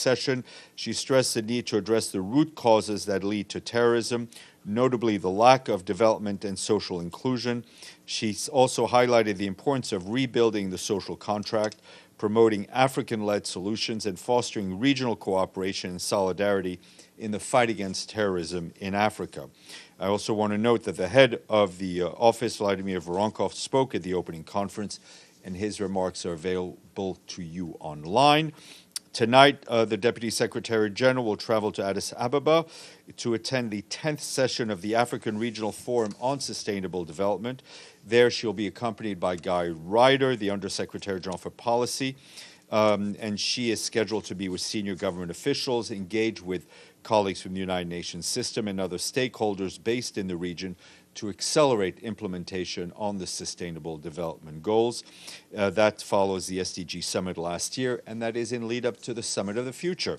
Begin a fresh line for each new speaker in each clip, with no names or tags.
session. She stressed the need to address the root causes that lead to terrorism, notably the lack of development and social inclusion. She also highlighted the importance of rebuilding the social contract, promoting African-led solutions, and fostering regional cooperation and solidarity in the fight against terrorism in Africa. I also want to note that the head of the office, Vladimir Voronkov, spoke at the opening conference, and his remarks are available to you online. Tonight, the Deputy Secretary General will travel to Addis Ababa to attend the 10th session of the African Regional Forum on Sustainable Development. There, she'll be accompanied by Guy Ryder, the Undersecretary General for Policy, and she is scheduled to be with senior government officials, engage with colleagues from the United Nations system and other stakeholders based in the region to accelerate implementation on the Sustainable Development Goals. That follows the SDG Summit last year, and that is in lead up to the Summit of the Future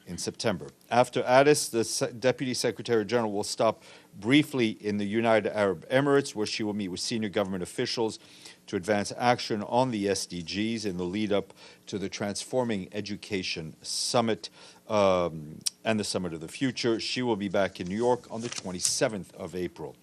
in September. After Addis, the Deputy Secretary General will stop briefly in the United Arab Emirates, where she will meet with senior government officials to advance action on the SDGs in the lead up to the Transforming Education Summit and the Summit of the Future. She will be back in New York on the 27th of April.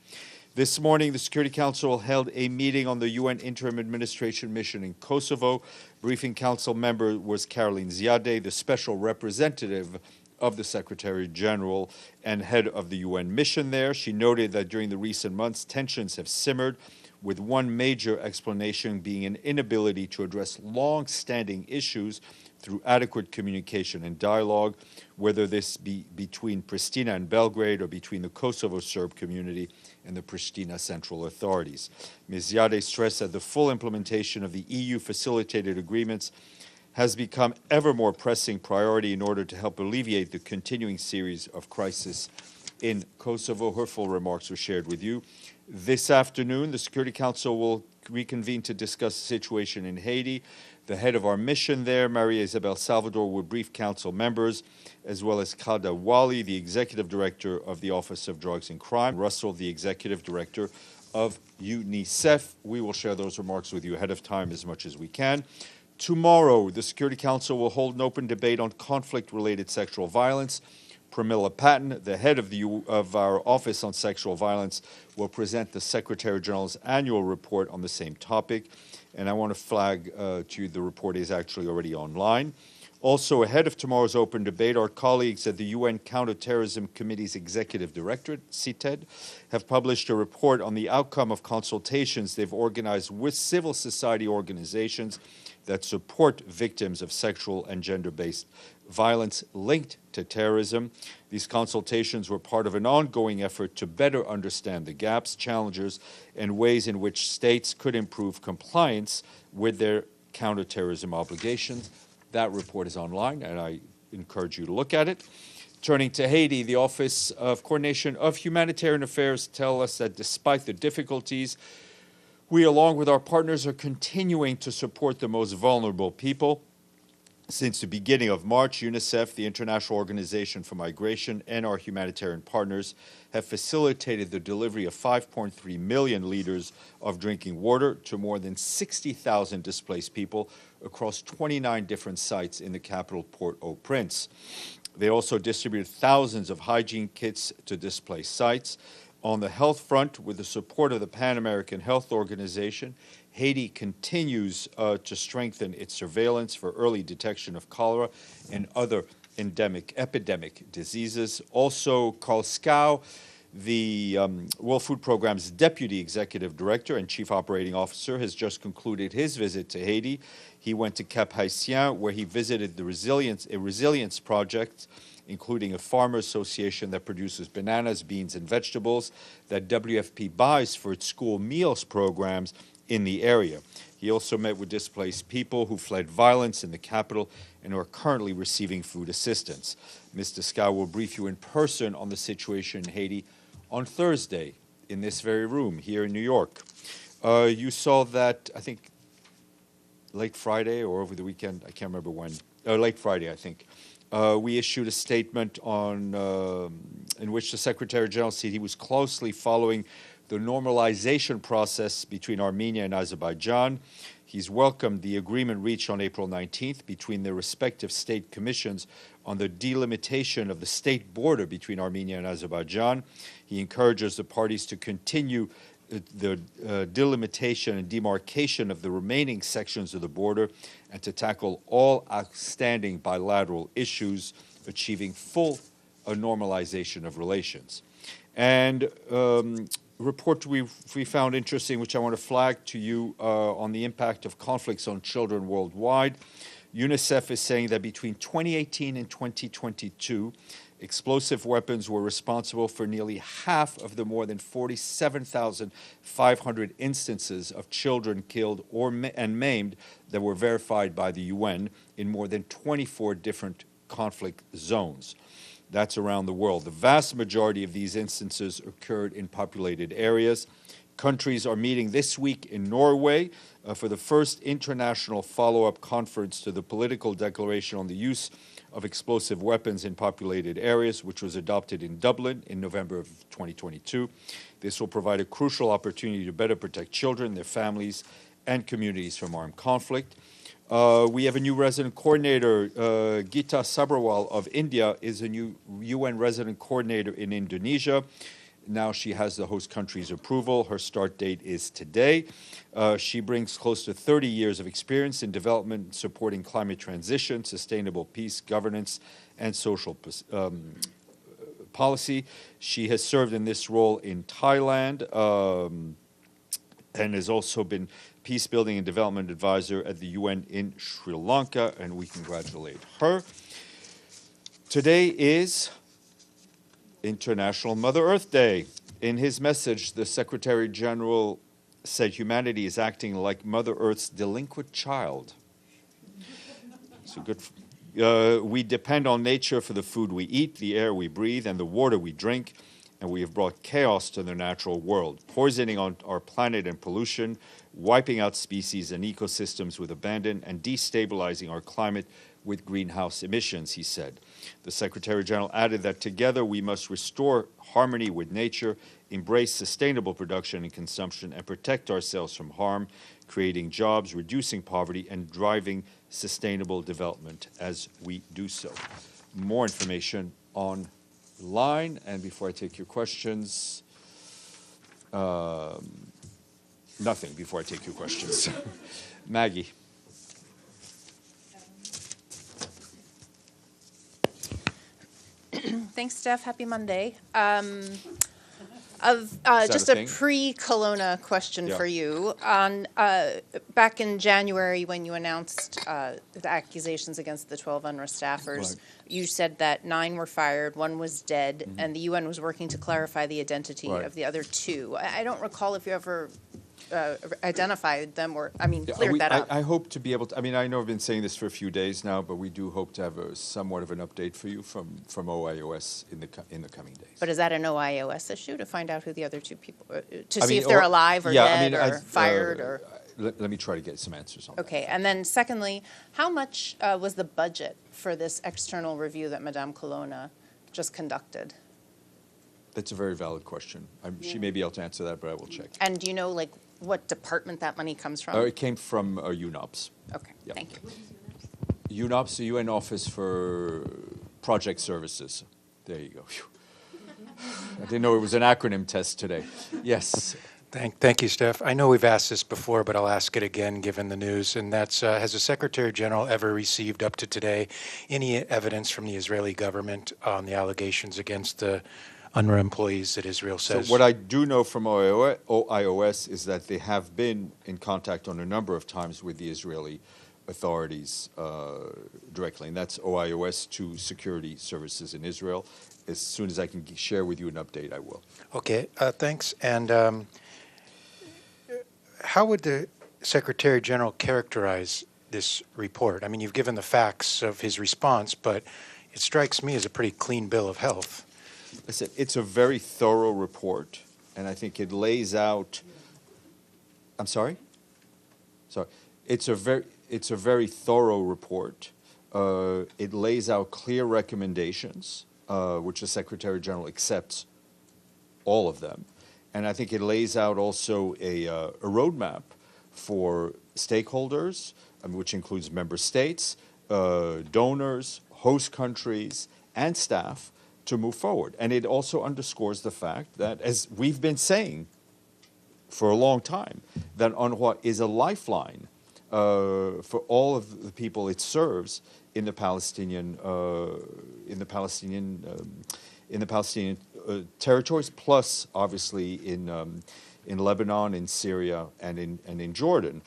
This morning, the Security Council held a meeting on the UN Interim Administration mission in Kosovo. Briefing Council member was Caroline Ziadeh, the special representative of the Secretary General and head of the UN mission there. She noted that during the recent months, tensions have simmered, with one major explanation being an inability to address long-standing issues through adequate communication and dialogue, whether this be between Pristina and Belgrade or between the Kosovo Serb community and the Pristina central authorities. Ms. Ziadeh stressed that the full implementation of the EU-facilitated agreements has become ever more pressing priority in order to help alleviate the continuing series of crises in Kosovo. Her full remarks were shared with you. This afternoon, the Security Council will reconvene to discuss the situation in Haiti. The head of our mission there, Maria Isabel Salvador, will brief council members, as well as Khada Wali, the executive director of the Office of Drugs and Crime, Russell, the executive director of UNICEF. We will share those remarks with you ahead of time as much as we can. Tomorrow, the Security Council will hold an open debate on conflict-related sexual violence. Pramila Patton, the head of our Office on Sexual Violence, will present the Secretary General's annual report on the same topic. And I want to flag to you the report is actually already online. Also, ahead of tomorrow's open debate, our colleagues at the UN Counterterrorism Committee's Executive Directorate, CITED, have published a report on the outcome of consultations they've organized with civil society organizations that support victims of sexual and gender-based violence linked to terrorism. These consultations were part of an ongoing effort to better understand the gaps, challenges, and ways in which states could improve compliance with their counterterrorism obligations. That report is online, and I encourage you to look at it. Turning to Haiti, the Office of Coordination of Humanitarian Affairs tell us that despite the difficulties, we, along with our partners, are continuing to support the most vulnerable people. Since the beginning of March, UNICEF, the International Organization for Migration, and our humanitarian partners have facilitated the delivery of 5.3 million liters of drinking water to more than 60,000 displaced people across 29 different sites in the capital, Port-au-Prince. They also distributed thousands of hygiene kits to displaced sites. On the health front, with the support of the Pan American Health Organization, Haiti continues to strengthen its surveillance for early detection of cholera and other epidemic diseases. Also, Carl Scow, the World Food Programme's Deputy Executive Director and Chief Operating Officer, has just concluded his visit to Haiti. He went to Cap Haitien, where he visited a resilience project, including a farmer association that produces bananas, beans, and vegetables that WFP buys for its school meals programs in the area. He also met with displaced people who fled violence in the capital and who are currently receiving food assistance. Mr. Scow will brief you in person on the situation in Haiti on Thursday in this very room here in New York. You saw that, I think, late Friday or over the weekend, I can't remember when, late Friday, I think. We issued a statement on in which the Secretary General said he was closely following the normalization process between Armenia and Azerbaijan. He's welcomed the agreement reached on April 19th between the respective state commissions on the delimitation of the state border between Armenia and Azerbaijan. He encourages the parties to continue the delimitation and demarcation of the remaining sections of the border and to tackle all outstanding bilateral issues, achieving full normalization of relations. And report we found interesting, which I want to flag to you on the impact of conflicts on children worldwide. UNICEF is saying that between 2018 and 2022, explosive weapons were responsible for nearly half of the more than 47,500 instances of children killed and maimed that were verified by the UN in more than 24 different conflict zones. That's around the world. The vast majority of these instances occurred in populated areas. Countries are meeting this week in Norway for the first international follow-up conference to the political declaration on the use of explosive weapons in populated areas, which was adopted in Dublin in November of 2022. This will provide a crucial opportunity to better protect children, their families, and communities from armed conflict. We have a new resident coordinator. Geeta Sabharwal of India is a new UN resident coordinator in Indonesia. Now she has the host country's approval. Her start date is today. She brings close to 30 years of experience in development, supporting climate transition, sustainable peace, governance, and social policy. She has served in this role in Thailand and has also been Peace Building and Development Advisor at the UN in Sri Lanka, and we congratulate her. Today is International Mother Earth Day. In his message, the Secretary General said humanity is acting like Mother Earth's delinquent child. So good. We depend on nature for the food we eat, the air we breathe, and the water we drink, and we have brought chaos to the natural world, poisoning on our planet and pollution, wiping out species and ecosystems with abandon, and destabilizing our climate with greenhouse emissions, he said. The Secretary General added that together we must restore harmony with nature, embrace sustainable production and consumption, and protect ourselves from harm, creating jobs, reducing poverty, and driving sustainable development as we do so. More information online, and before I take your questions, nothing before I take your questions. Maggie.
Thanks, Steph. Happy Monday. Just a pre-Colonna question for you. Back in January, when you announced the accusations against the 12 UNRWA staffers, you said that 9 were fired, 1 was dead, and the UN was working to clarify the identity of the other 2. I don't recall if you ever identified them or, cleared that up.
I hope to be able to, I know I've been saying this for a few days now, but we do hope to have somewhat of an update for you from OIOS in the coming days.
But is that an OIOS issue to find out who the other 2 people, to see if they're alive or dead or fired or?
Let me try to get some answers on that.
Okay, and then secondly, how much was the budget for this external review that Madame Colonna just conducted?
That's a very valid question. She may be able to answer that, but I will check.
And do you know, what department that money comes from?
It came from UNOPS.
Okay, thank you.
UNOPS, the UN Office for Project Services. There you go. I didn't know it was an acronym test today. Yes.
Thank you, Steph. I know we've asked this before, but I'll ask it again given the news, and that's, has the Secretary General ever received up to today any evidence from the Israeli government on the allegations against the UNRWA employees that Israel says?
So what I do know from OIOS is that they have been in contact on a number of times with the Israeli authorities directly, and that's OIOS to security services in Israel. As soon as I can share with you an update, I will.
Okay, thanks. And how would the Secretary General characterize this report? You've given the facts of his response, but it strikes me as a pretty clean bill of health.
Listen, it's a very thorough report, and I think it lays out. I'm sorry. Sorry, it's a very thorough report. It lays out clear recommendations, which the Secretary General accepts all of them, and I think it lays out also a roadmap for stakeholders, which includes member states, donors, host countries, and staff to move forward. And it also underscores the fact that, as we've been saying for a long time, that UNRWA is a lifeline for all of the people it serves in the Palestinian territories, plus obviously in Lebanon, in Syria, and in Jordan.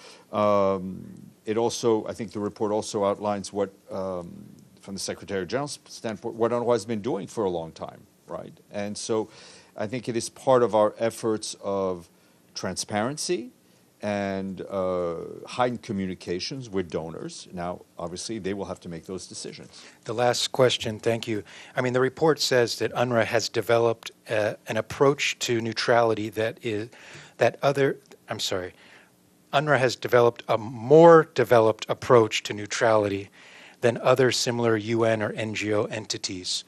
It also, I think, the report also outlines what, from the Secretary General's standpoint, what UNRWA has been doing for a long time, right? And so, I think it is part of our efforts of transparency and heightened communications with donors. Now, obviously, they will have to make those decisions.
The last question, thank you. I mean, the report says that UNRWA has developed an approach to neutrality UNRWA has developed a more developed approach to neutrality than other similar UN or NGO entities.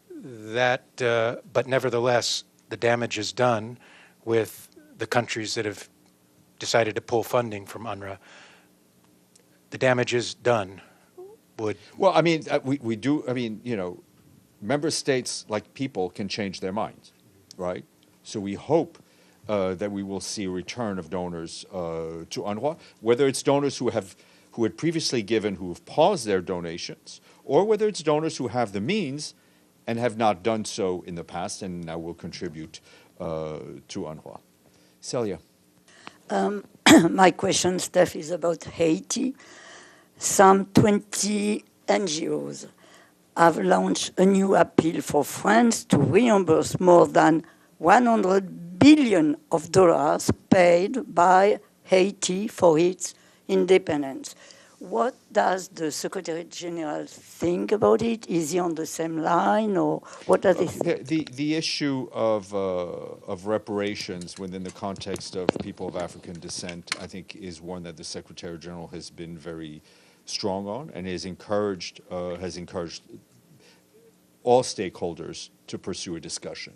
But nevertheless, the damage is done with the countries that have decided to pull funding from UNRWA. The damage is done.
Well, I mean, we do, I mean, you know, member states, like people, can change their minds, right? So we hope that we will see a return of donors to UNRWA, whether it's donors who had previously given, who have paused their donations, or whether it's donors who have the means and have not done so in the past and now will contribute to UNRWA. Celia.
My question, Steph, is about Haiti. Some 20 NGOs have launched a new appeal for France to reimburse more than $100 billion paid by Haiti for its independence. What does the Secretary General think about it? Is he on the same line, or what does he think?
The issue of reparations within the context of people of African descent, I think, is one that the Secretary General has been very strong on and has encouraged all stakeholders to pursue a discussion.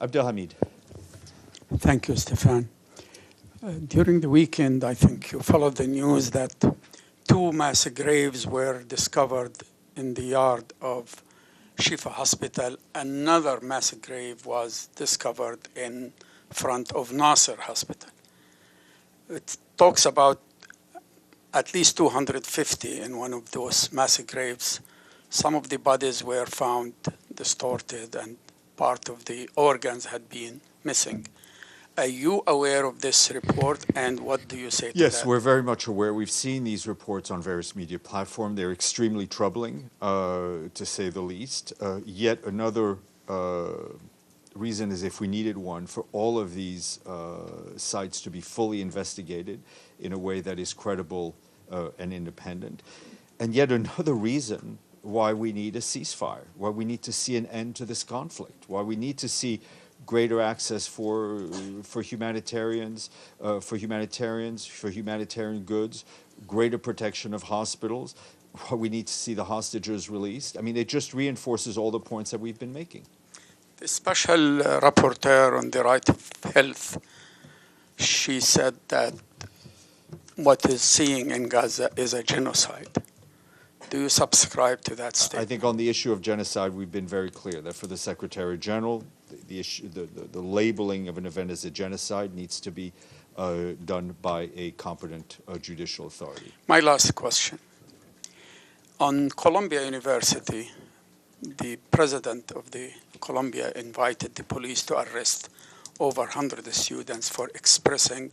Abdelhamid.
Thank you, Stefan. During the weekend, I think you followed the news that 2 mass graves were discovered in the yard of Shifa Hospital. Another mass grave was discovered in front of Nasser Hospital. It talks about at least 250 in one of those mass graves. Some of the bodies were found distorted and part of the organs had been missing. Are you aware of this report, and what do you say to that?
Yes, we're very much aware. We've seen these reports on various media platforms. They're extremely troubling, to say the least. Yet another reason is, if we needed one, for all of these sites to be fully investigated in a way that is credible and independent. And yet another reason why we need a ceasefire, why we need to see an end to this conflict, why we need to see greater access for humanitarians, for humanitarian goods, greater protection of hospitals. We need to see the hostages released. I mean, it just reinforces all the points that we've been making.
The special rapporteur on the right of health, she said that what is seeing in Gaza is a genocide. Do you subscribe to that statement?
I think on the issue of genocide, we've been very clear that for the Secretary General, the issue, the labeling of an event as a genocide needs to be done by a competent judicial authority.
My last question. On Columbia University, the president of the Columbia invited the police to arrest over 100 students for expressing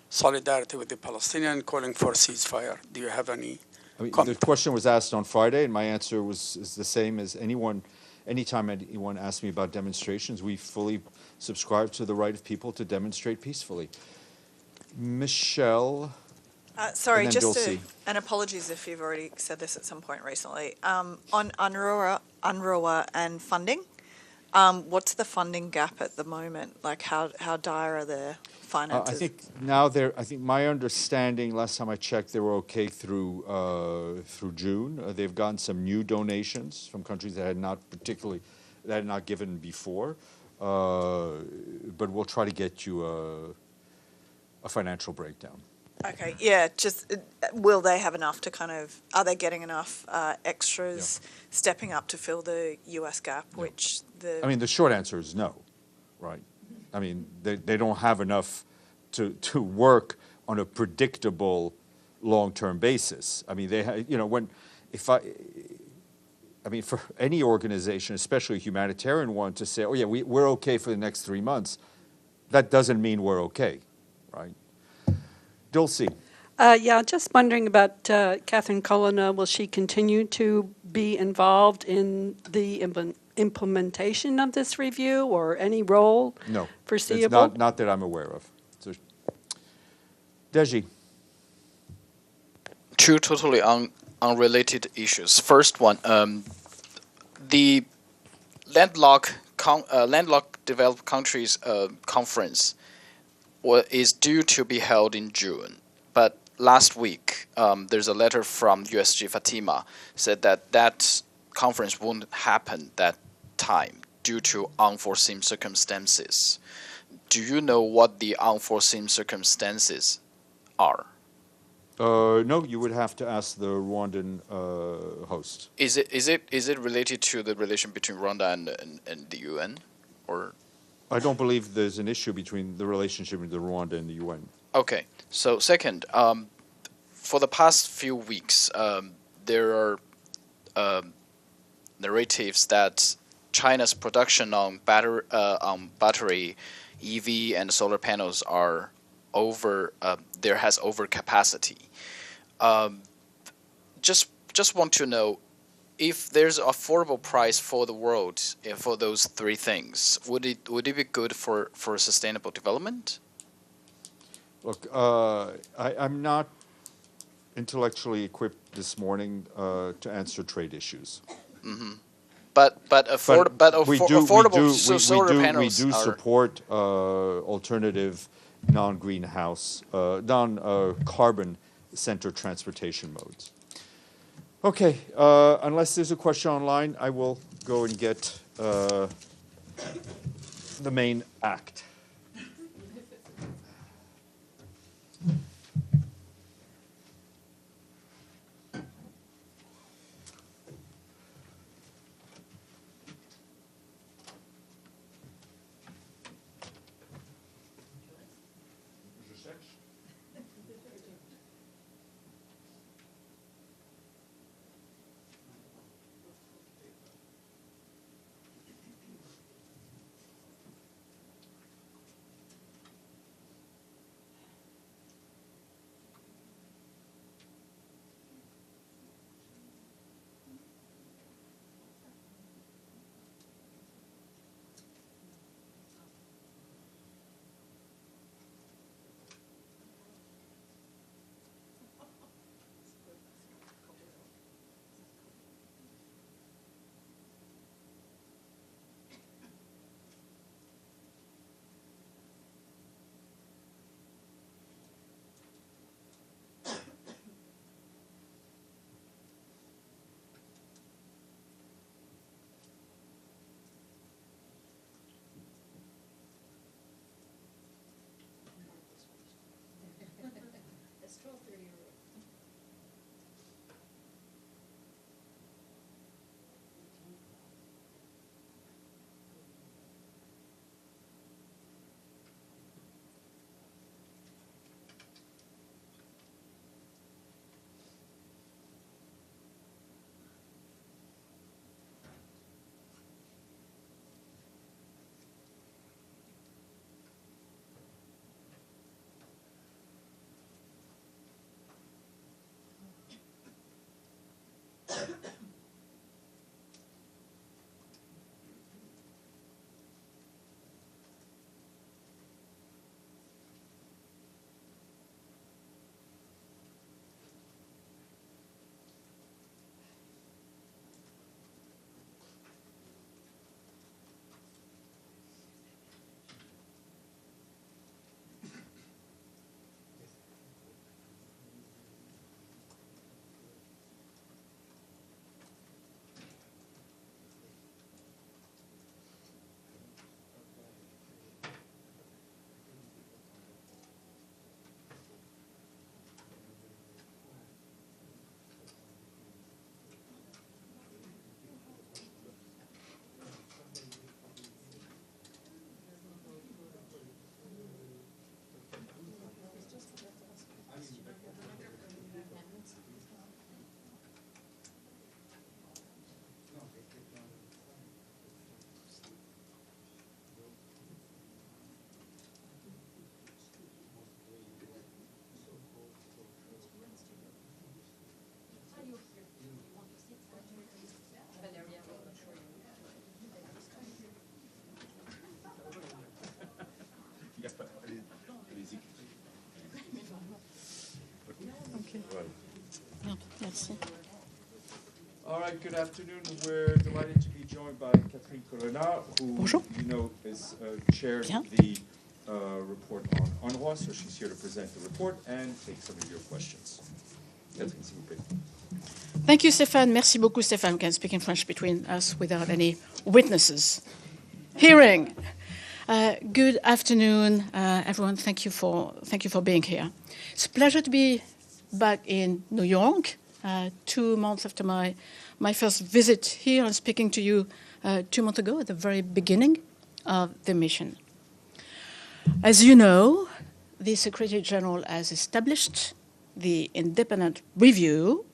solidarity with the Palestinians, calling for ceasefire. Do you have any
the question was asked on Friday, and my answer is the same as anytime anyone asks me about demonstrations. We fully subscribe to the right of people to demonstrate peacefully. Michelle.
Sorry,
and
and apologies if you've already said this at some point recently. On UNRWA and funding, what's the funding gap at the moment? Like, how dire are their finances?
I think my understanding, last time I checked, they were okay through June. They've gotten some new donations from countries that had not given before. But we'll try to get you a financial breakdown.
Okay, yeah, just, will they have enough to kind of, are they getting enough extras stepping up to fill the US gap, which the...
I mean, the short answer is no, right? I mean, they don't have enough to work on a predictable long-term basis. I mean, I mean, for any organization, especially a humanitarian one, to say, oh yeah, we're okay for the next 3 months, that doesn't mean we're okay, right? Dulcie.
Yeah, just wondering about Catherine Colonna. Will she continue to be involved in the implementation of this review, or any role foreseeable?
It's not that I'm aware of. So, Deji.
Two totally unrelated issues. First one, the landlocked developed countries conference is due to be held in June, but last week there's a letter from USG Fatima said that conference won't happen that time due to unforeseen circumstances. Do you know what the unforeseen circumstances are?
No, you would have to ask the Rwandan host.
Is it related to the relation between Rwanda and the UN, or?
I don't believe there's an issue between the relationship between Rwanda and the UN.
Okay. So second, for the past few weeks, there are narratives that China's production on battery, EV, and solar panels are there has overcapacity. Just want to know, if there's an affordable price for the world for those three things, would it be good for sustainable development?
Look, I'm not intellectually equipped this morning to answer trade issues.
Mm-hmm. But affordable solar panels
we do support alternative non-greenhouse, non-carbon-centered transportation modes. Okay, unless there's a question online, I will go and get the main act. All right, good afternoon. We're delighted to be joined by Catherine Colonna, who
Bonjour.
you know is chaired
Bien.
the report on UNRWA, so she's here to present the report and take some of your questions. Catherine, s'il vous plaît.
Thank you, Stéphane. Merci beaucoup, Stéphane. We can speak in French between us without any witnesses hearing. Good afternoon, everyone. Thank you for being here. It's a pleasure to be back in New York, 2 months after my first visit here and speaking to you 2 months ago at the very beginning of the mission. As you know, the Secretary General has established the independent review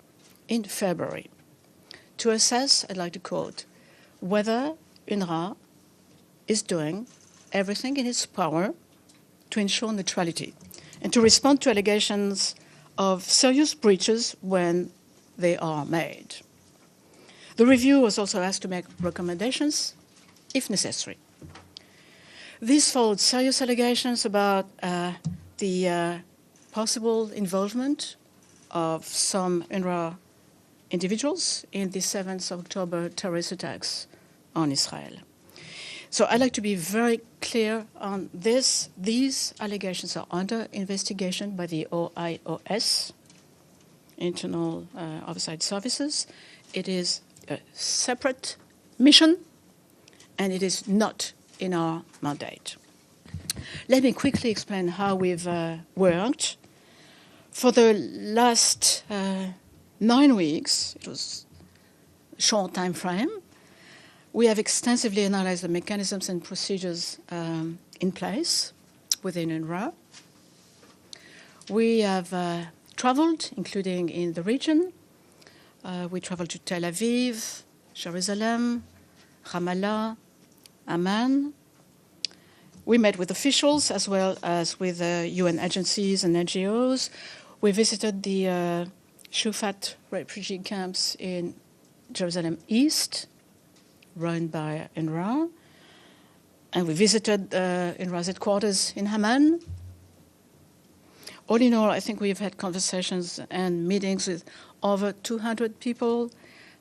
in February to assess, I'd like to quote, whether UNRWA is doing everything in its power to ensure neutrality and to respond to allegations of serious breaches when they are made. The review was also asked to make recommendations if necessary. This followed serious allegations about the possible involvement of some UNRWA individuals in the 7th of October terrorist attacks on Israel. So I'd like to be very clear on this. These allegations are under investigation by the OIOS, Internal Oversight Services. It is a separate mission, and it is not in our mandate. Let me quickly explain how we've worked. For the last 9 weeks, it was a short time frame, we have extensively analyzed the mechanisms and procedures in place within UNRWA. We have traveled, including in the region. We traveled to Tel Aviv, Jerusalem, Ramallah, Amman. We met with officials as well as with UN agencies and NGOs. We visited the Shufat refugee camps in Jerusalem East, run by UNRWA. And we visited UNRWA's headquarters in Amman. All in all, I think we've had conversations and meetings with over 200 people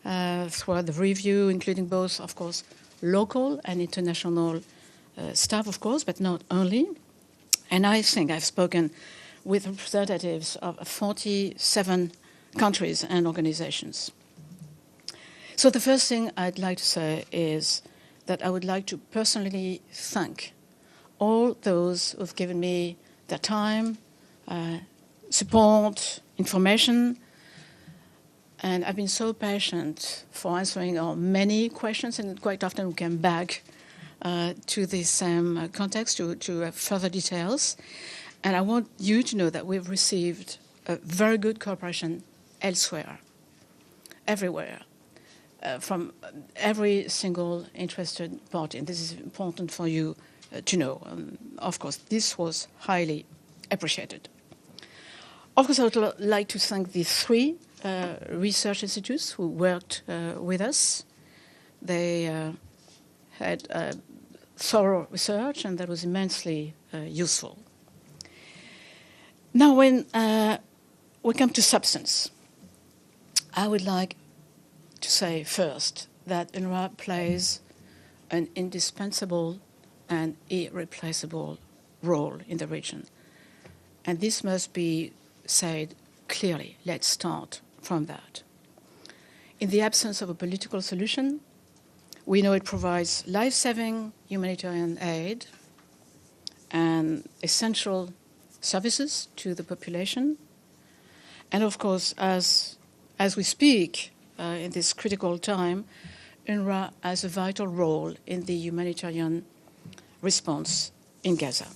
throughout the review, including both, of course, local and international staff, of course, but not only. And I think I've spoken with representatives of 47 countries and organizations. So the first thing I'd like to say is that I would like to personally thank all those who've given me their time, support, information, and I've been so patient for answering our many questions, and quite often we came back to the same context, to further details. And I want you to know that we've received a very good cooperation elsewhere, everywhere, from every single interested party. And this is important for you to know. Of course, this was highly appreciated. Of course, I would like to thank the 3 research institutes who worked with us. They had thorough research, and that was immensely useful. Now, when we come to substance, I would like to say first that UNRWA plays an indispensable and irreplaceable role in the region. And this must be said clearly. Let's start from that. In the absence of a political solution, we know it provides life-saving humanitarian aid and essential services to the population. And of course, as we speak in this critical time, UNRWA has a vital role in the humanitarian response in Gaza.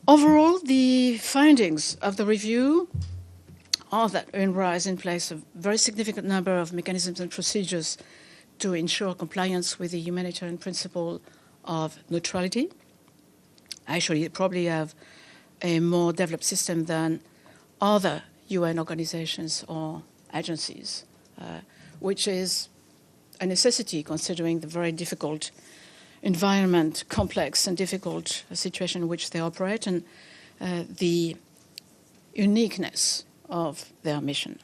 Overall, the findings of the review are that UNRWA has in place a very significant number of mechanisms and procedures to ensure compliance with the humanitarian principle of neutrality. Actually, they probably have a more developed system than other UN organizations or agencies, which is a necessity considering the very difficult environment, complex and difficult situation in which they operate, and the uniqueness of their mission.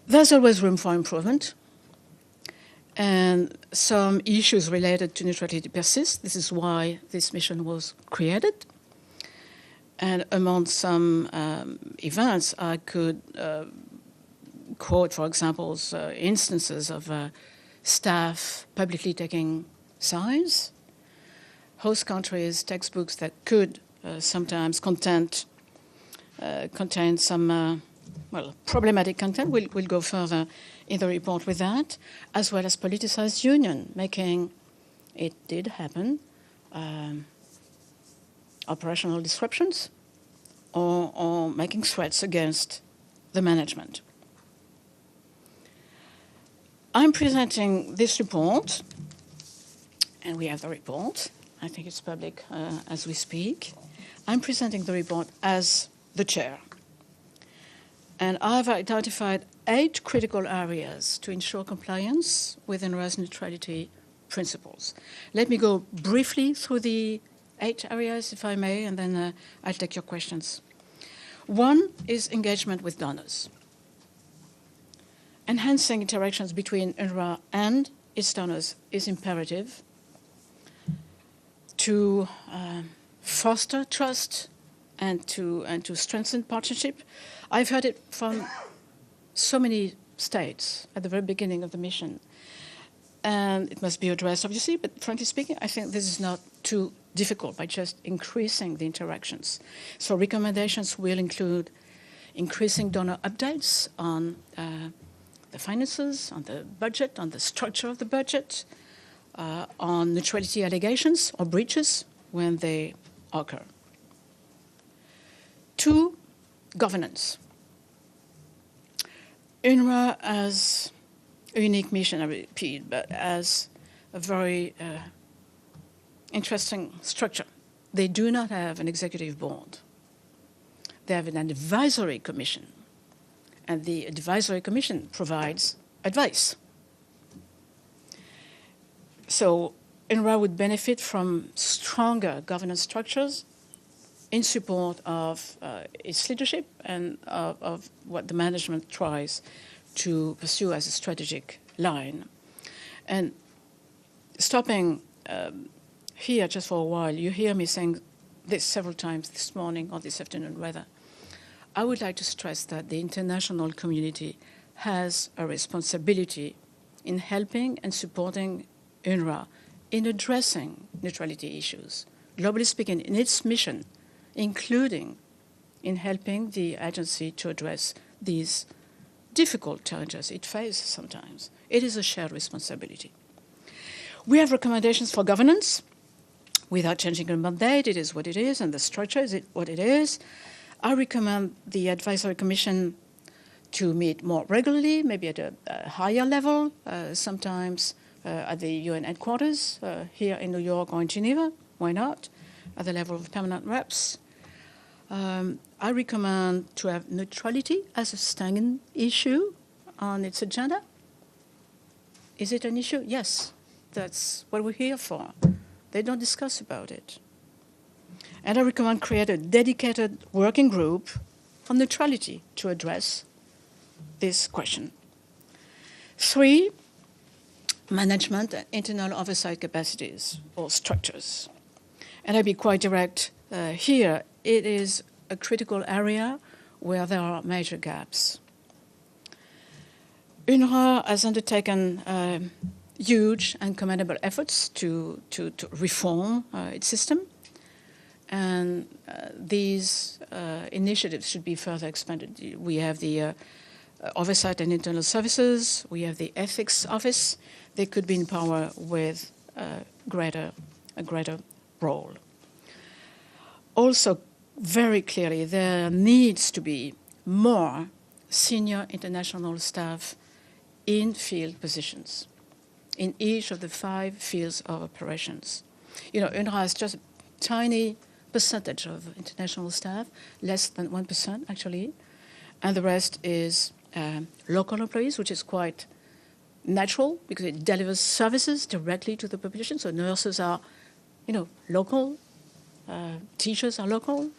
There's always room for improvement, and some issues related to neutrality persist. This is why this mission was created. And among some events, I could quote, for example, instances of staff publicly taking sides, host countries' textbooks that could sometimes contain some problematic content. We'll go further in the report with that, as well as politicized union, making, it did happen, operational disruptions or making threats against the management. I'm presenting this report, and we have the report. I think it's public as we speak. I'm presenting the report as the chair. And I've identified 8 critical areas to ensure compliance with UNRWA's neutrality principles. Let me go briefly through the 8 areas, if I may, and then I'll take your questions. 1 is engagement with donors. Enhancing interactions between UNRWA and its donors is imperative to foster trust and to strengthen partnership. I've heard it from so many states at the very beginning of the mission, and it must be addressed, obviously, but frankly speaking, I think this is not too difficult by just increasing the interactions. So recommendations will include increasing donor updates on the finances, on the budget, on the structure of the budget, on neutrality allegations or breaches when they occur. 2, governance. UNRWA has a unique mission, I repeat, but as a very interesting structure. They do not have an executive board. They have an advisory commission, and the advisory commission provides advice. So UNRWA would benefit from stronger governance structures in support of its leadership and of what the management tries to pursue as a strategic line. And stopping here just for a while, you hear me saying this several times this morning or this afternoon rather. I would like to stress that the international community has a responsibility in helping and supporting UNRWA in addressing neutrality issues, globally speaking, in its mission, including in helping the agency to address these difficult challenges it faces sometimes. It is a shared responsibility. We have recommendations for governance without changing the mandate. It is what it is, and the structure is what it is. I recommend the Advisory Commission to meet more regularly, maybe at a higher level, sometimes at the UN headquarters here in New York or in Geneva. Why not? At the level of permanent reps. I recommend to have neutrality as a standing issue on its agenda. Is it an issue? Yes, that's what we're here for. They don't discuss about it. And I recommend create a dedicated working group on neutrality to address this question. 3, management and internal oversight capacities or structures. And I'll be quite direct here. It is a critical area where there are major gaps. UNRWA has undertaken huge and commendable efforts to reform its system, and these initiatives should be further expanded. We have the Oversight and Internal Services, we have the Ethics Office. They could be in power with a greater role. Also, very clearly, there needs to be more senior international staff in field positions in each of the 5 fields of operations. You know, UNRWA has just a tiny percentage of international staff, less than 1% actually, and the rest is local employees, which is quite natural because it delivers services directly to the population. So nurses are, local, teachers are local,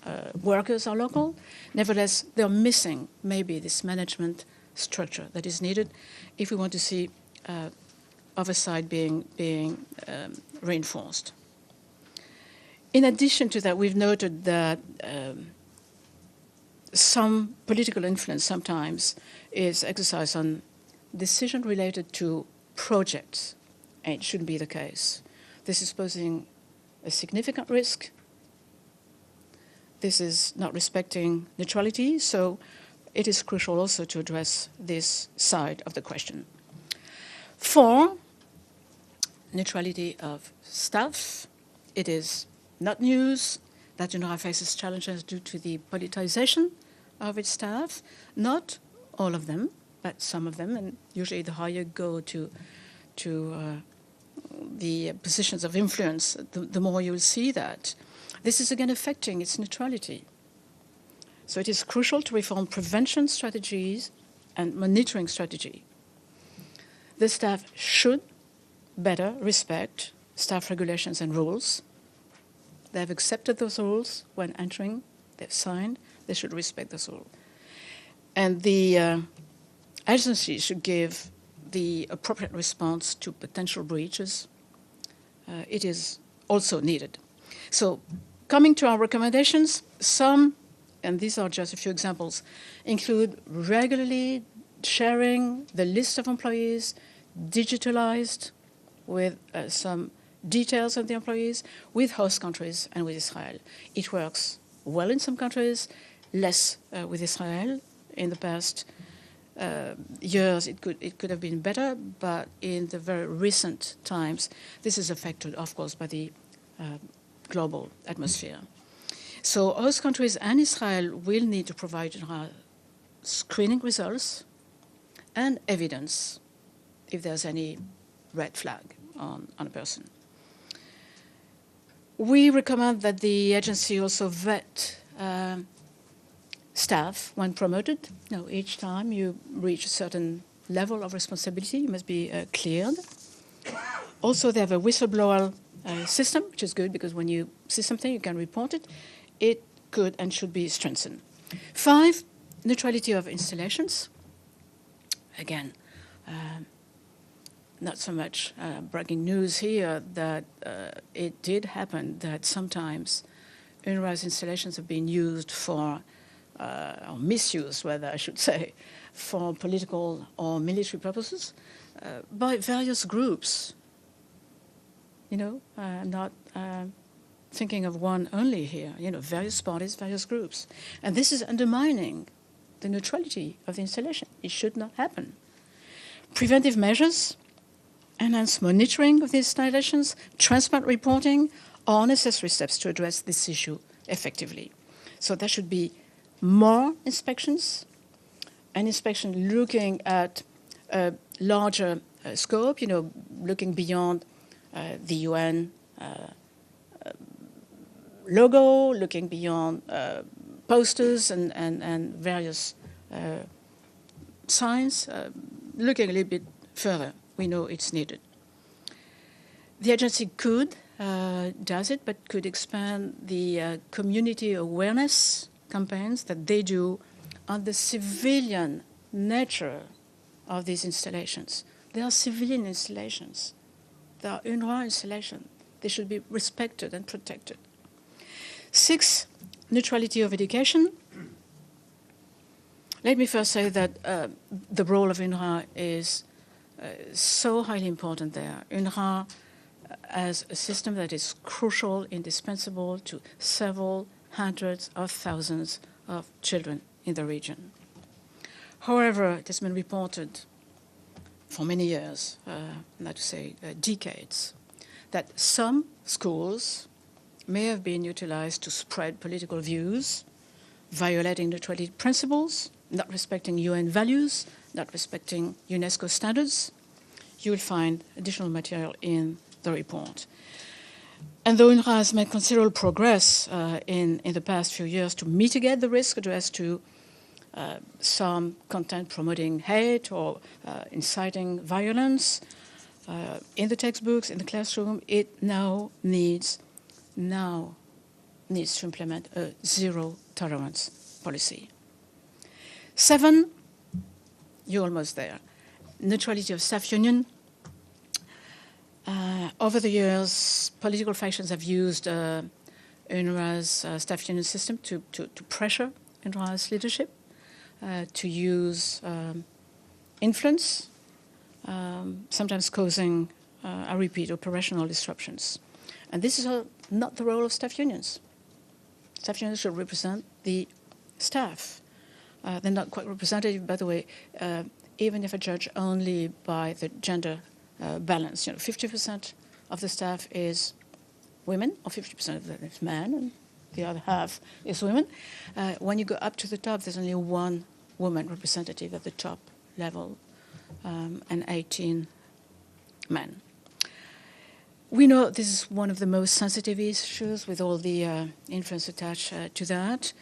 workers are local. Nevertheless, they're missing maybe this management structure that is needed if we want to see oversight being reinforced. In addition to that, we've noted that some political influence sometimes is exercised on decisions related to projects, and it shouldn't be the case. This is posing a significant risk. This is not respecting neutrality, so it is crucial also to address this side of the question. 4, neutrality of staff. It is not news that UNRWA faces challenges due to the politicization of its staff. Not all of them, but some of them, and usually the higher you go to the positions of influence, the more you will see that. This is again affecting its neutrality. So it is crucial to reform prevention strategies and monitoring strategy. The staff should better respect staff regulations and rules. They have accepted those rules when entering, they've signed, they should respect those rules. And the agency should give the appropriate response to potential breaches. It is also needed. So coming to our recommendations, some, and these are just a few examples, include regularly sharing the list of employees, digitalized with some details of the employees, with host countries and with Israel. It works well in some countries, less with Israel. In the past years, it could have been better, but in the very recent times, this is affected, of course, by the global atmosphere. So host countries and Israel will need to provide screening results and evidence if there's any red flag on a person. We recommend that the agency also vet staff when promoted. Each time you reach a certain level of responsibility, you must be cleared. Also, they have a whistleblower system, which is good because when you see something, you can report it. It could and should be strengthened. 5, neutrality of installations. Again, not so much bragging news here that it did happen that sometimes UNRWA's installations have been used for, or misused, rather, I should say, for political or military purposes by various groups. Not thinking of one only here, various parties, various groups. And this is undermining the neutrality of the installation. It should not happen. Preventive measures, enhanced monitoring of the installations, transparent reporting are necessary steps to address this issue effectively. So there should be more inspections, an inspection looking at a larger scope, looking beyond the UN logo, looking beyond posters and various signs, looking a little bit further. We know it's needed. The agency does it, but could expand the community awareness campaigns that they do on the civilian nature of these installations. They are civilian installations. They are UNRWA installations. They should be respected and protected. 6, neutrality of education. Let me first say that the role of UNRWA is so highly important there. UNRWA as a system that is crucial, indispensable to several hundreds of thousands of children in the region. However, it has been reported for many years, not to say decades, that some schools may have been utilized to spread political views, violating neutrality principles, not respecting UN values, not respecting UNESCO standards. You will find additional material in the report. And though UNRWA has made considerable progress in the past few years to mitigate the risk addressed to some content promoting hate or inciting violence in the textbooks, in the classroom, it now needs to implement a zero tolerance policy. 7, you're almost there. Neutrality of staff union. Over the years, political factions have used UNRWA's staff union system to pressure UNRWA's leadership, to use influence, sometimes causing, I repeat, operational disruptions. And this is not the role of staff unions. Staff unions should represent the staff. They're not quite representative, by the way, even if I judge only by the gender balance. 50% of the staff is women, or 50% of that is men, and the other half is women. When you go up to the top, there's only one woman representative at the top level, and 18 men. We know this is one of the most sensitive issues with all the influence attached to that.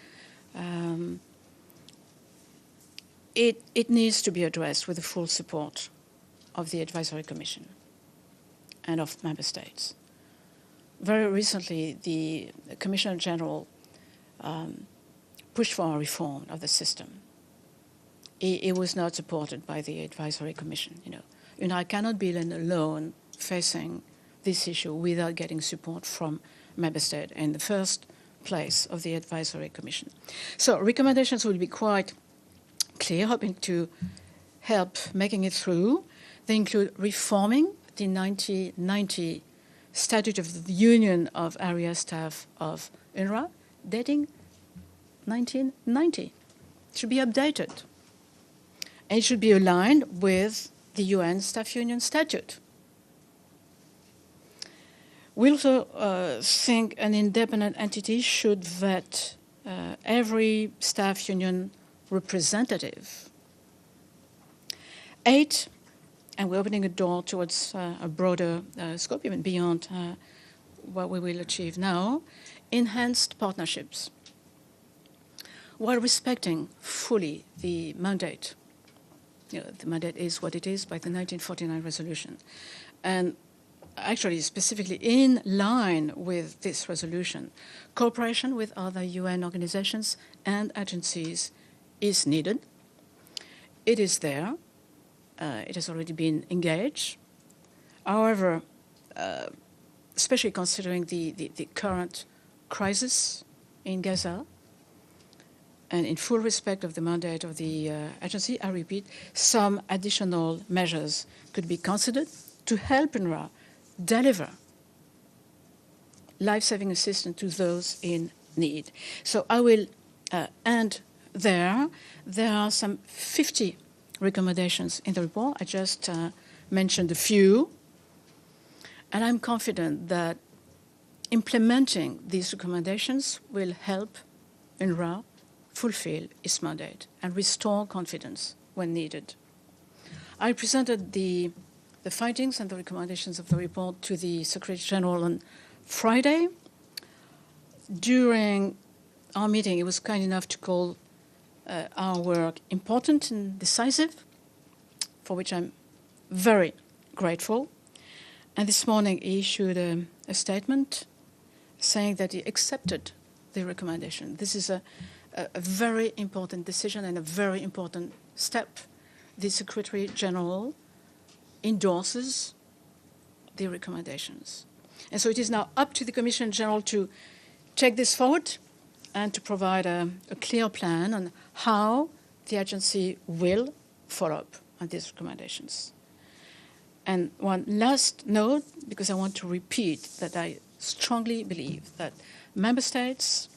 It needs to be addressed with the full support of the Advisory Commission and of member states. Very recently, the Commissioner General pushed for a reform of the system. It was not supported by the Advisory Commission. UNRWA cannot be alone facing this issue without getting support from member states in the first place of the Advisory Commission. So recommendations will be quite clear, hoping to help making it through. They include reforming the 1990 Statute of the Union of Area Staff of UNRWA, dating 1990. It should be updated. And it should be aligned with the UN Staff Union Statute. We also think an independent entity should vet every staff union representative. 8, and we're opening a door towards a broader scope, even beyond what we will achieve now, enhanced partnerships, while respecting fully the mandate. The mandate is what it is by the 1949 resolution. And actually, specifically in line with this resolution, cooperation with other UN organizations and agencies is needed. It is there. It has already been engaged. However, especially considering the current crisis in Gaza, and in full respect of the mandate of the agency, I repeat, some additional measures could be considered to help UNRWA deliver life-saving assistance to those in need. So I will end there. There are some 50 recommendations in the report. I just mentioned a few. And I'm confident that implementing these recommendations will help UNRWA fulfill its mandate and restore confidence when needed. I presented the findings and the recommendations of the report to the Secretary General on Friday. During our meeting, he was kind enough to call our work important and decisive, for which I'm very grateful. And this morning he issued a statement saying that he accepted the recommendation. This is a very important decision and a very important step. The Secretary General endorses the recommendations. And so it is now up to the Commission General to take this forward and to provide a clear plan on how the agency will follow up on these recommendations. And one last note, because I want to repeat that I strongly believe that member states,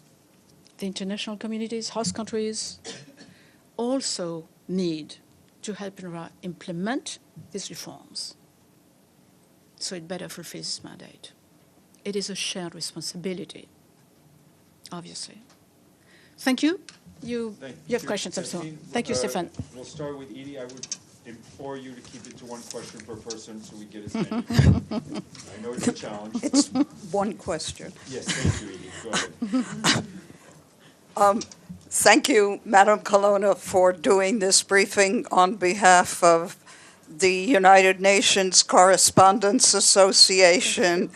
the international communities, host countries, also need to help UNRWA implement these reforms so it better fulfills its mandate. It is a shared responsibility, obviously. Thank you. You have questions, I'm sorry. Thank you, Stefan.
We'll start with Edie. I would implore you to keep it to one question per person so we get as many. I know it's a challenge.
It's one question.
Yes, thank you, Edie. Go ahead.
Thank you, Madam Colonna, for doing this briefing on behalf of the United Nations Correspondents Association.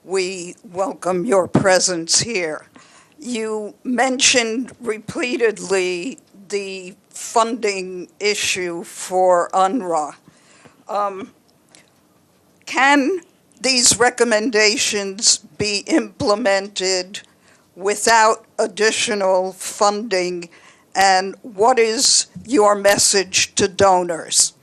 We welcome your presence here. You mentioned repeatedly the
funding issue for UNRWA. Can these recommendations be implemented without additional funding, and what is your message to donors?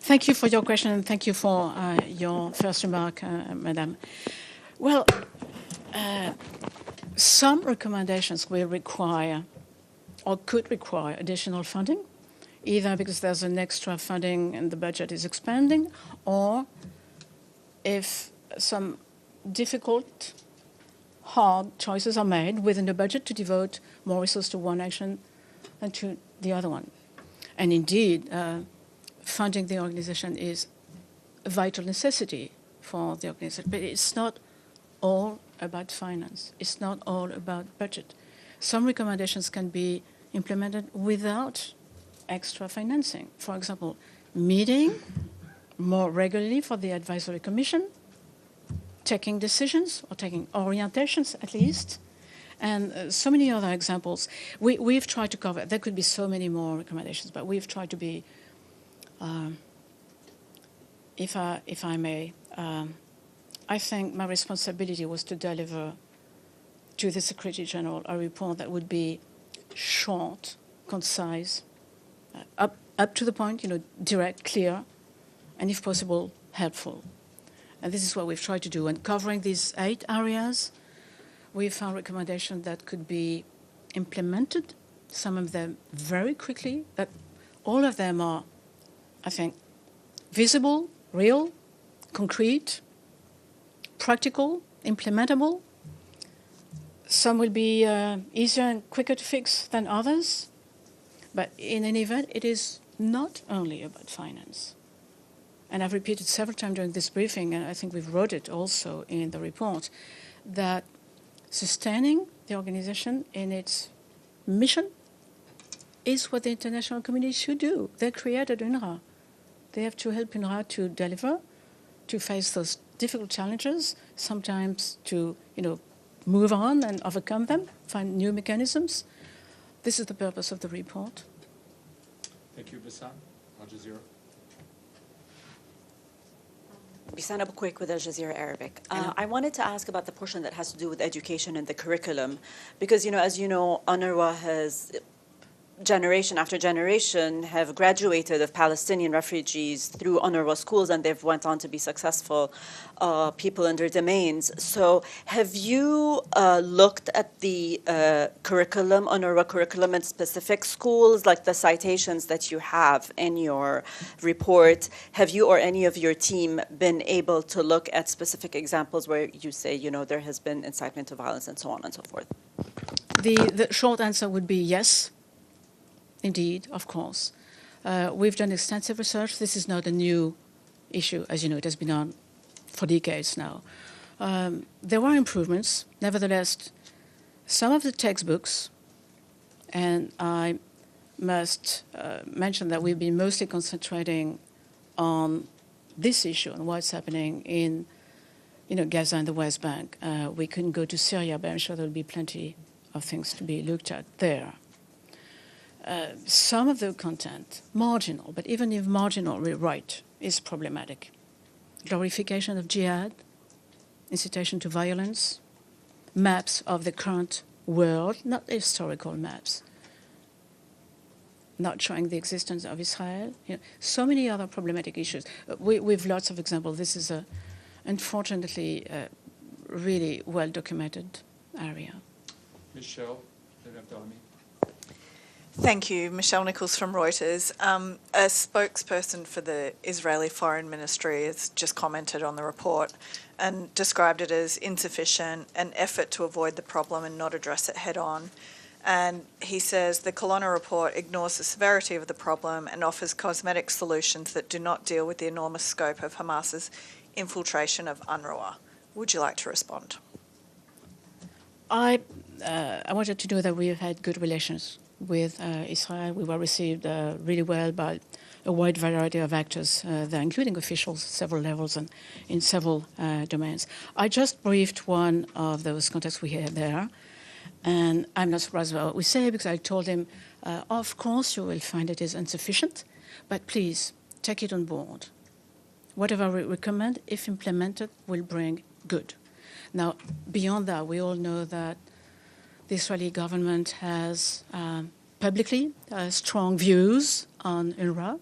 Thank you for your question, and thank you for your first remark, Madam. Well, some recommendations will require or could require additional funding, either because there's an extra funding and the budget is expanding, or if some difficult, hard choices are made within the budget to devote more resources to one action than to the other one. And indeed, funding the organization is a vital necessity for the organization, but it's not all about finance. It's not all about budget. Some recommendations can be implemented without extra financing. For example, meeting more regularly for the advisory commission, taking decisions or taking orientations at least, and so many other examples. We've tried to cover, there could be so many more recommendations, but we've tried to be, if I may, I think my responsibility was to deliver to the Secretary General a report that would be short, concise, up to the point, direct, clear, and if possible, helpful. And this is what we've tried to do. And covering these 8 areas, we found recommendations that could be implemented, some of them very quickly, but all of them are, I think, visible, real, concrete, practical, implementable. Some will be easier and quicker to fix than others. But in any event, it is not only about finance. And I've repeated several times during this briefing, and I think we've wrote it also in the report, that sustaining the organization in its mission is what the international community should do. They created UNRWA. They have to help UNRWA to deliver, to face those difficult challenges, sometimes to, move on and overcome them, find new mechanisms. This is the purpose of the report.
Thank you, Bassam. Al Jazeera.
Bisan Abu Quick with Al Jazeera Arabic. I wanted to ask about the portion that has to do with education and the curriculum, because, as you know, UNRWA has generation after generation have graduated of Palestinian refugees through UNRWA schools, and they've went on to be successful people in their domains. So have you looked at the curriculum, UNRWA curriculum in specific schools, like the citations that you have in your report? Have you or any of your team been able to look at specific examples where you say, there has been incitement to violence and so on and so forth?
The short answer would be yes. Indeed, of course. We've done extensive research. This is not a new issue. As you know, it has been on for decades now. There were improvements. Nevertheless, some of the textbooks, and I must mention that we've been mostly concentrating on this issue and what's happening in Gaza and the West Bank. We couldn't go to Syria, but I'm sure there'll be plenty of things to be looked at there. Some of the content, marginal, but even if marginal, we're right, is problematic. Glorification of jihad, incitation to violence, maps of the current world, not historical maps, not showing the existence of Israel. So many other problematic issues. We've lots of examples. This is unfortunately, a really well-documented area.
Michelle.
Thank you. Michelle Nichols from Reuters. A spokesperson for the Israeli Foreign Ministry has just commented on the report and described it as insufficient, an effort to avoid the problem and not address it head on. And he says the Colonna report ignores the severity of the problem and offers cosmetic solutions that do not deal with the enormous scope of Hamas's infiltration of UNRWA. Would you like to respond?
I wanted to know that we have had good relations with Israel. We were received really well by a wide variety of actors there, including officials, several levels and in several domains. I just briefed one of those contacts we had there, And I'm not surprised about what we say, because I told him, of course you will find it is insufficient, but please take it on board. Whatever we recommend, if implemented, will bring good. Now, beyond that, we all know that the Israeli government has publicly strong views on UNRWA.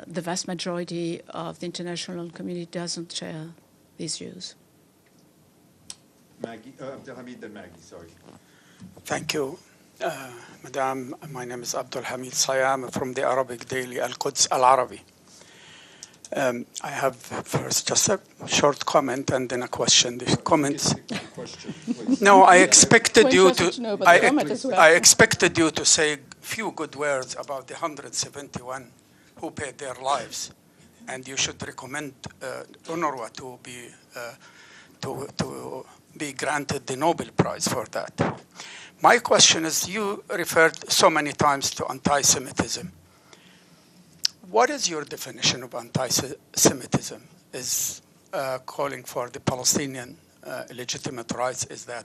The vast majority of the international community doesn't share these views.
Maggie, Abdelhamid then Maggie, sorry.
Thank you, Madam. My name is Abdul Hamid Sayam from the Arabic daily Al-Quds Al-Arabi. I have first just a short comment and then a question. The comments. No, I expected you to. I expected you to say a few good words about the 171 who paid their lives, and you should recommend UNRWA to be granted the Nobel Prize for that. My question is: you referred so many times to anti-Semitism. What is your definition of anti-Semitism? Is calling for the Palestinian legitimate rights, is that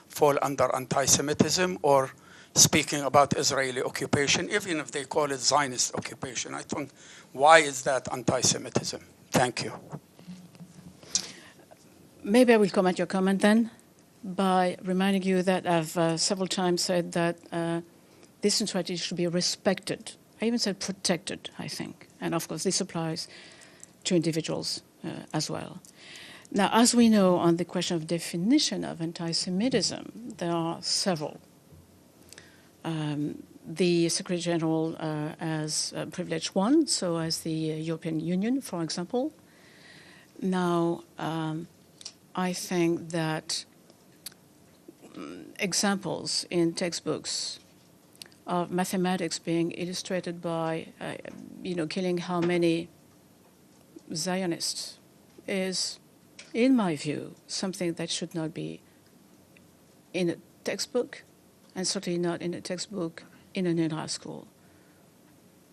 fall under anti-Semitism, or speaking about Israeli occupation, even if they call it Zionist occupation? I think, why is that anti-Semitism? Thank you.
Maybe I will comment your comment then by reminding you that I've several times said that this neutrality should be respected. I even said protected, I think. And of course, this applies to individuals as well. Now, as we know on the question of definition of anti-Semitism, there are several. The Secretary General has privileged one, so as the European Union, for example. Now, I think that examples in textbooks of mathematics being illustrated by, killing how many Zionists is, in my view, something that should not be in a textbook, and certainly not in a textbook in an UNRWA school.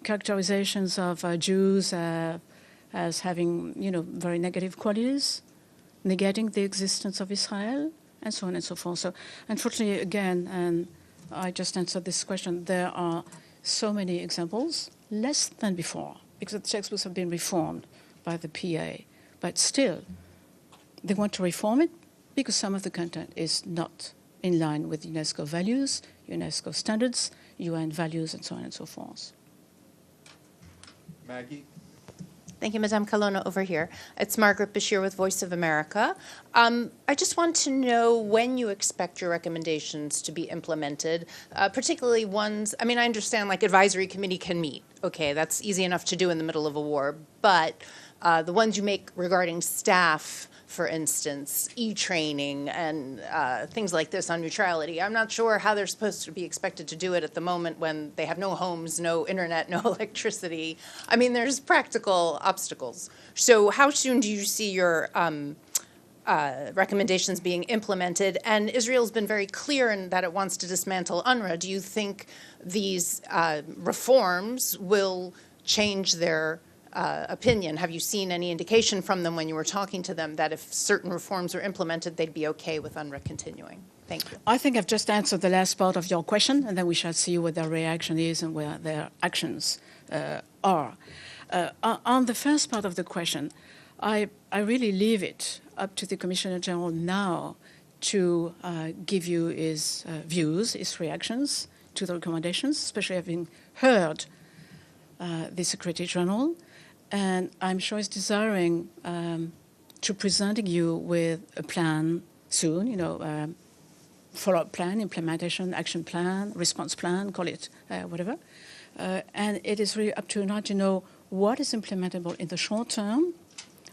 Characterizations of Jews as having, very negative qualities, negating the existence of Israel, and so on and so forth. So, unfortunately, again, and I just answered this question, there are so many examples, less than before, because the textbooks have been reformed by the PA. But still, they want to reform it because some of the content is not in line with UNESCO values, UNESCO standards, UN values, and so on and so forth.
Maggie?
Thank you, Madame Colonna, over here. It's Margaret Bashir with Voice of America. I just want to know when you expect your recommendations to be implemented, particularly ones, I understand like advisory committee can meet. Okay, that's easy enough to do in the middle of a war, but the ones you make regarding staff, for instance, e-training and things like this on neutrality. I'm not sure how they're supposed to be expected to do it at the moment when they have no homes, no internet, no electricity. There's practical obstacles. So how soon do you see your recommendations being implemented? And Israel's been very clear in that it wants to dismantle UNRWA. Do you think these reforms will change their opinion? Have you seen any indication from them when you were talking to them that if certain reforms were implemented, they'd be okay with UNRWA continuing? Thank you.
I think I've just answered the last part of your question, and then we shall see what their reaction is and where their actions are. On the first part of the question, I really leave it up to the Commissioner General now to give you his views, his reactions to the recommendations, especially having heard the Secretary General. And I'm sure he's desiring to presenting you with a plan soon, follow-up plan, implementation, action plan, response plan, call it whatever. And it is really up to you now to know what is implementable in the short term,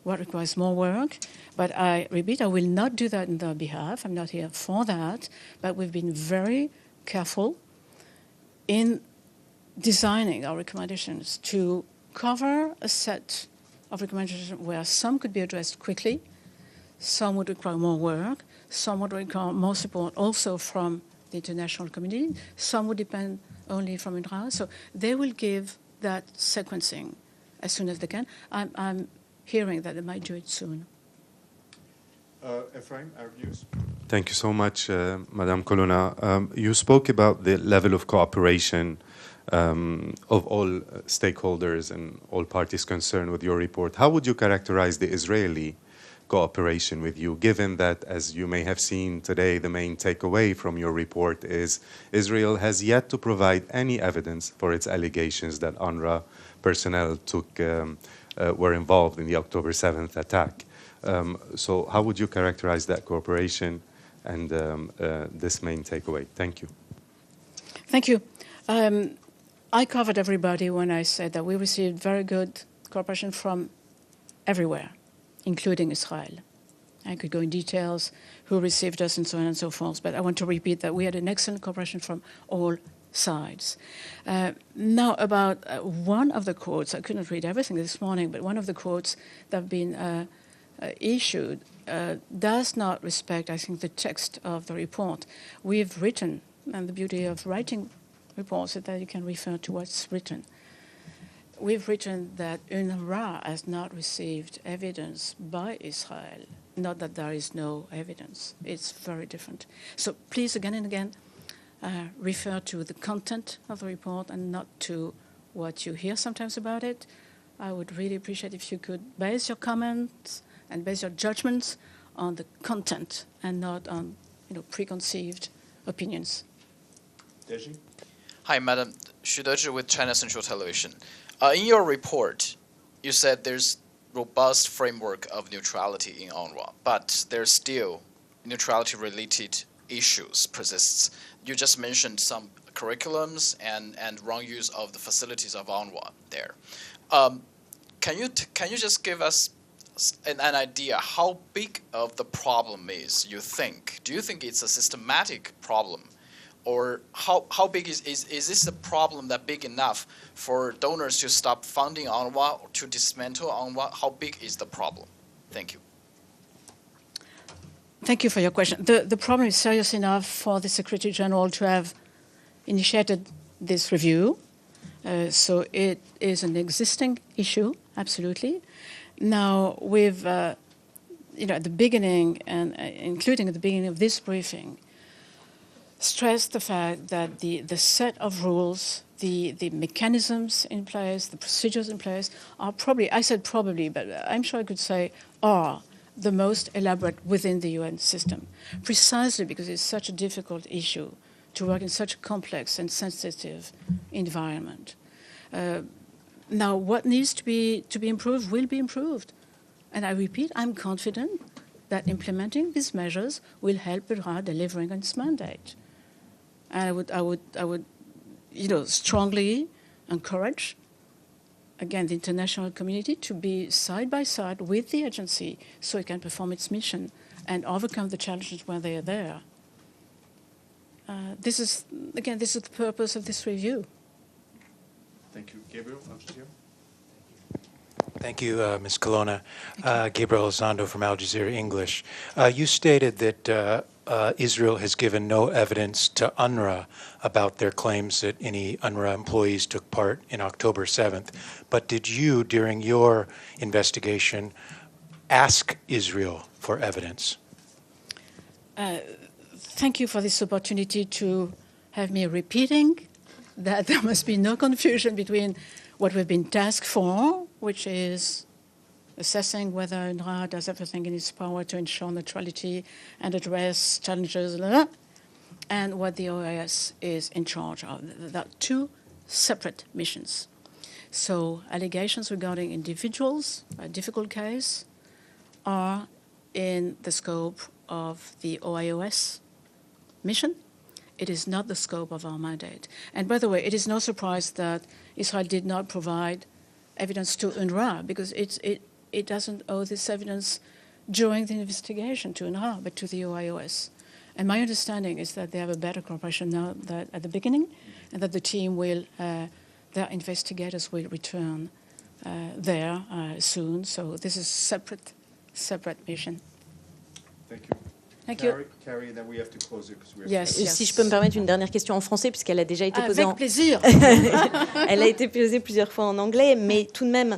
what requires more work. But I repeat, I will not do that on their behalf. I'm not here for that. But we've been very careful in designing our recommendations to cover a set of recommendations where some could be addressed quickly, some would require more work, some would require more support also from the international community, some would depend only from UNRWA. So they will give that sequencing as soon as they can. I'm hearing that they might do it soon.
Ephraim, our views.
Thank you so much, Madame Colonna. You spoke about the level of cooperation of all stakeholders and all parties concerned with your report. How would you characterize the Israeli cooperation with you, given that, as you may have seen today, the main takeaway from your report is Israel has yet to provide any evidence for its allegations that UNRWA personnel were involved in the October 7th attack. So how would you characterize that cooperation and this main takeaway? Thank you.
Thank you. I covered everybody when I said that we received very good cooperation from everywhere, including Israel. I could go in details, who received us and so on and so forth, but I want to repeat that we had an excellent cooperation from all sides. Now about one of the quotes, I couldn't read everything this morning, but one of the quotes that have been issued does not respect, I think, the text of the report. We've written, and the beauty of writing reports is that you can refer to what's written. We've written that UNRWA has not received evidence by Israel, not that there is no evidence. It's very different. So please, again and again, refer to the content of the report and not to what you hear sometimes about it. I would really appreciate if you could base your comments and base your judgments on the content and not on preconceived opinions.
Deji?
Hi, Madam Shudeji with China Central Television. In your report, you said there's robust framework of neutrality in UNRWA, but there's still neutrality-related issues persists. You just mentioned some curriculums and wrong use of the facilities of UNRWA there. Can you just give us an idea how big of the problem is, you think? Do you think it's a systematic problem? Or how big is this a problem that big enough for donors to stop funding UNRWA or to dismantle UNRWA? How big is the problem? Thank you.
Thank you for your question. The problem is serious enough for the Secretary General to have initiated this review. So it is an existing issue, absolutely. Now, we've, at the beginning, and including at the beginning of this briefing, stressed the fact that the set of rules, the mechanisms in place, the procedures in place are probably, I said probably, but I'm sure I could say are the most elaborate within the UN system, precisely because it's such a difficult issue to work in such a complex and sensitive environment. Now, what needs to be improved will be improved. And I repeat, I'm confident that implementing these measures will help UNRWA delivering on its mandate. And I would strongly encourage, again, the international community to be side by side with the agency so it can perform its mission and overcome the challenges when they are there. This is the purpose of this review.
Thank you. Gabriel, Al Jazeera.
Thank you, Ms. Colonna. Gabriel Elizondo from Al Jazeera English. You stated that Israel has given no evidence to UNRWA about their claims that any UNRWA employees took part in October 7th. But did you, during your investigation, ask Israel for evidence?
Thank you for this opportunity to have me repeating that there must be no confusion between what we've been tasked for, which is assessing whether UNRWA does everything in its power to ensure neutrality and address challenges, and what the OAS is in charge of. There are two separate missions. So allegations regarding individuals, a difficult case, are in the scope of the OIOS mission. It is not the scope of our mandate. And by the way, it is no surprise that Israel did not provide evidence to UNRWA because it doesn't owe this evidence during the investigation to UNRWA, but to the OIOS. And my understanding is that they have a better cooperation now than at the beginning, and that the team will, their investigators will return there soon. So this is separate mission.
Thank you. Carrie, and then we have to close it because we have
Yes, yes.
Si je peux me permettre une dernière question en français, puisqu'elle a déjà été posée
Avec plaisir.
Elle a été posée plusieurs fois en anglais, mais tout de même,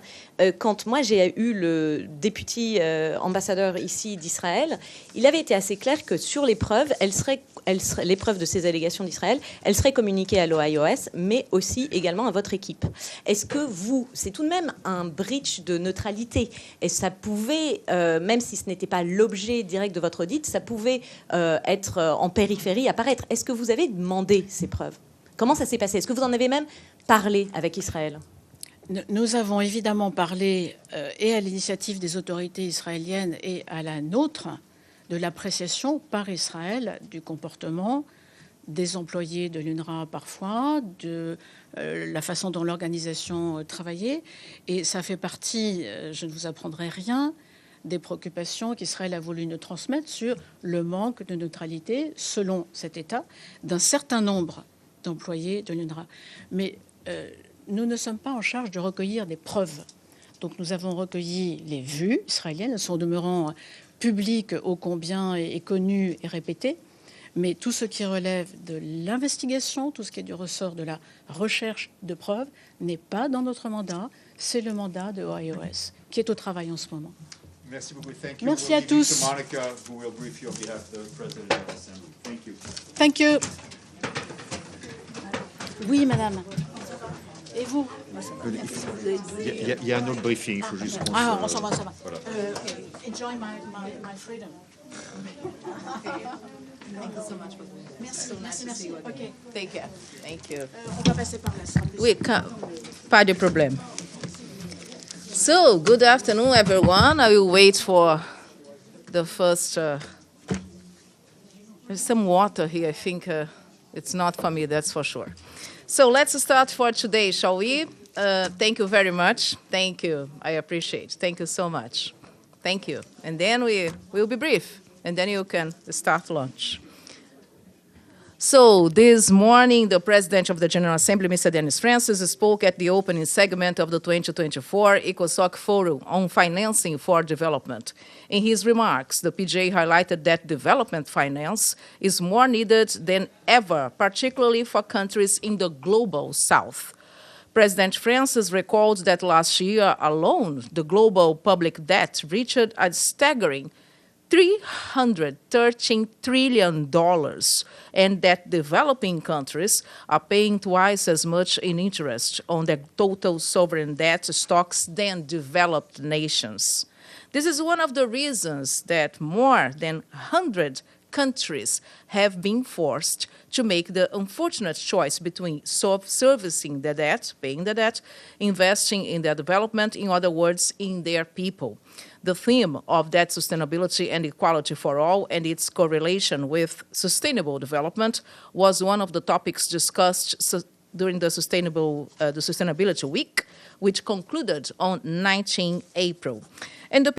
quand moi j'ai eu le député ambassadeur ici d'Israël, il avait été assez clair que sur les preuves, les preuves de ces allégations d'Israël, elles seraient communiquées à l'OIOS, mais aussi également à votre équipe. Est-ce que c'est tout de même un breach de neutralité, et ça pouvait, même si ce n'était pas l'objet direct de votre audit, ça pouvait être en périphérie, apparaître. Est-ce que vous avez demandé ces preuves? Comment ça s'est passé? Est-ce que vous en avez même parlé avec Israël?
Nous avons évidemment parlé, et à l'initiative des autorités israéliennes et à la nôtre, de l'appréciation par Israël du comportement des employés de l'UNRWA parfois, de la façon dont l'organisation travaillait. Et ça fait partie, je ne vous apprendrai rien, des préoccupations qu'Israël a voulu nous transmettre sur le manque de neutralité, selon cet État, d'un certain nombre d'employés de l'UNRWA. Mais nous ne sommes pas en charge de recueillir des preuves. Donc nous avons recueilli les vues israéliennes, elles sont demeurant publiques ô combien et connues et répétées, mais tout ce qui relève de l'investigation, tout ce qui est du ressort de la recherche de preuves, n'est pas dans notre mandat, c'est le mandat de OIOS, qui est au travail en ce moment.
Merci beaucoup. Thank you.
Merci à tous.
Monica, who will brief you on behalf of the President of the Assembly. Thank you.
Thank you. Oui, madame. Et vous?
Il y a un autre briefing, il faut juste qu'on
ça va.
Voilà.
Enjoy my freedom. Thank you so much. Merci. OK.
Take care. Thank you.
On va passer par la salle.
Oui, pas de problème. So, good afternoon, everyone. I will wait for the first. There's some water here. I think it's not for me, that's for sure. So let's start for today, shall we? Thank you very much. Thank you. I appreciate. Thank you so much. Thank you. And then we will be brief, and then you can start lunch. So this morning, the President of the General Assembly, Mr. Dennis Francis, spoke at the opening segment of the 2024 ECOSOC Forum on Financing for Development. In his remarks, the PJ highlighted that development finance is more needed than ever, particularly for countries in the global south. President Francis recalled that last year alone, the global public debt reached a staggering $313 trillion, and that developing countries are paying twice as much in interest on their total sovereign debt stocks than developed nations. This is one of the reasons that more than 100 countries have been forced to make the unfortunate choice between servicing the debt, paying the debt, investing in their development, in other words, in their people. The theme of debt sustainability and equality for all and its correlation with sustainable development was one of the topics discussed during the Sustainability Week, which concluded on 19 April. And the